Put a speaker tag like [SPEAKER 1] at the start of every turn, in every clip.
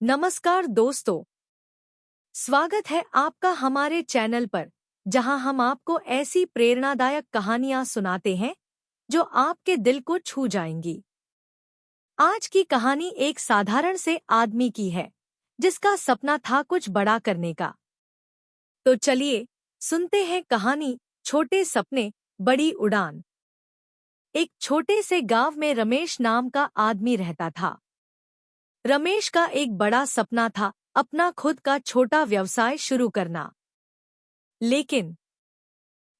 [SPEAKER 1] नमस्कार दोस्तों, स्वागत है आपका हमारे चैनल पर जहां हम आपको ऐसी प्रेरणादायक कहानियां सुनाते हैं जो आपके दिल को छू जाएंगी। आज की कहानी एक साधारण से आदमी की है जिसका सपना था कुछ बड़ा करने का। तो चलिए सुनते हैं कहानी छोटे सपने बड़ी उड़ान। एक छोटे से गांव में रमेश नाम का आदमी रहता था। रमेश का एक बड़ा सपना था अपना खुद का छोटा व्यवसाय शुरू करना। लेकिन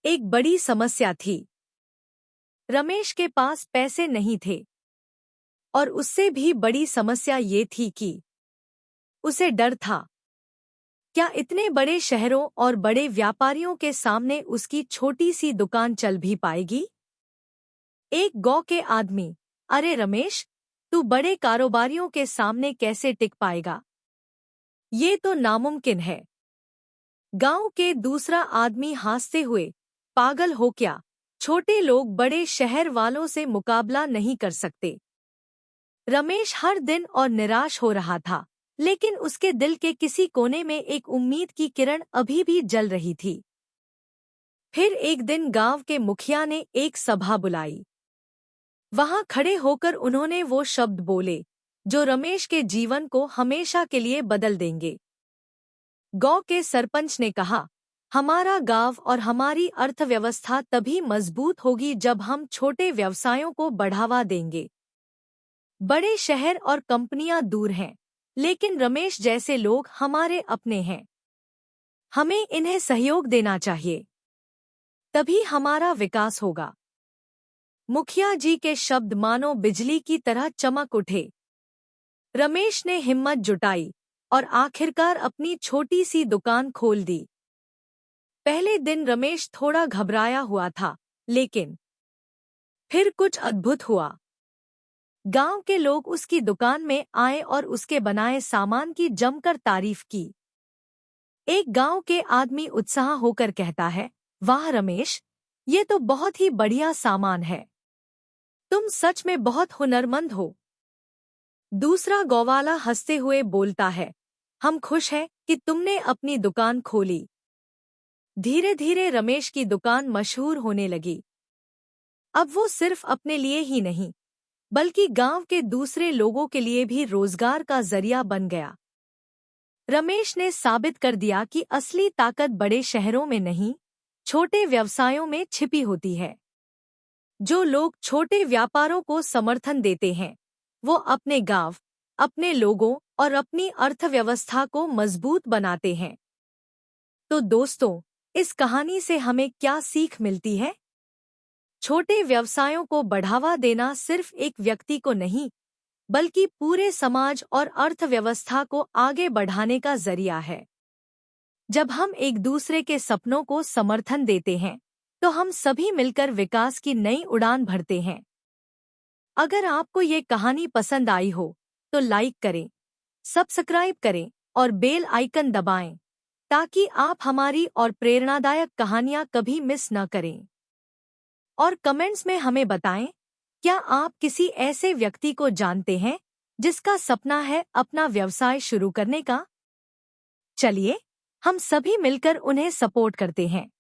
[SPEAKER 1] एक बड़ी समस्या थी। रमेश के पास पैसे नहीं थे और उससे भी बड़ी समस्या ये थी कि उसे डर था। क्या इतने बड़े शहरों और बड़े व्यापारियों के सामने उसकी छोटी सी दुकान चल भी पाएगी? एक गांव के आदमी, अरे रमेश, तू बड़े कारोबारियों के सामने कैसे टिक पाएगा? ये तो नामुमकिन है। गांव के दूसरा आदमी हंसते हुए, पागल हो क्या? छोटे लोग बड़े शहर वालों से मुकाबला नहीं कर सकते। रमेश हर दिन और निराश हो रहा था, लेकिन उसके दिल के किसी कोने में एक उम्मीद की किरण अभी भी जल रही थी। फिर एक दिन गांव के मुखिया ने एक सभा बुलाई। वहां खड़े होकर उन्होंने वो शब्द बोले जो रमेश के जीवन को हमेशा के लिए बदल देंगे। गांव के सरपंच ने कहा, हमारा गांव और हमारी अर्थव्यवस्था तभी मजबूत होगी जब हम छोटे व्यवसायों को बढ़ावा देंगे। बड़े शहर और कंपनियां दूर हैं, लेकिन रमेश जैसे लोग हमारे अपने हैं। हमें इन्हें सहयोग देना चाहिए, तभी हमारा विकास होगा। मुखिया जी के शब्द मानो बिजली की तरह चमक उठे। रमेश ने हिम्मत जुटाई और आखिरकार अपनी छोटी सी दुकान खोल दी। पहले दिन रमेश थोड़ा घबराया हुआ था, लेकिन फिर कुछ अद्भुत हुआ। गांव के लोग उसकी दुकान में आए और उसके बनाए सामान की जमकर तारीफ की। एक गांव के आदमी उत्साह होकर कहता है, वाह रमेश, ये तो बहुत ही बढ़िया सामान है। तुम सच में बहुत हुनरमंद हो। दूसरा गौवाला हंसते हुए बोलता है, हम खुश हैं कि तुमने अपनी दुकान खोली। धीरे धीरे रमेश की दुकान मशहूर होने लगी। अब वो सिर्फ अपने लिए ही नहीं, बल्कि गांव के दूसरे लोगों के लिए भी रोजगार का जरिया बन गया। रमेश ने साबित कर दिया कि असली ताकत बड़े शहरों में नहीं, छोटे व्यवसायों में छिपी होती है। जो लोग छोटे व्यापारों को समर्थन देते हैं, वो अपने गांव, अपने लोगों और अपनी अर्थव्यवस्था को मजबूत बनाते हैं। तो दोस्तों, इस कहानी से हमें क्या सीख मिलती है? छोटे व्यवसायों को बढ़ावा देना सिर्फ एक व्यक्ति को नहीं, बल्कि पूरे समाज और अर्थव्यवस्था को आगे बढ़ाने का जरिया है। जब हम एक दूसरे के सपनों को समर्थन देते हैं, तो हम सभी मिलकर विकास की नई उड़ान भरते हैं। अगर आपको ये कहानी पसंद आई हो, तो लाइक करें, सब्सक्राइब करें और बेल आइकन दबाएं, ताकि आप हमारी और प्रेरणादायक कहानियां कभी मिस न करें। और कमेंट्स में हमें बताएं, क्या आप किसी ऐसे व्यक्ति को जानते हैं जिसका सपना है अपना व्यवसाय शुरू करने का? चलिए, हम सभी मिलकर उन्हें सपोर्ट करते हैं।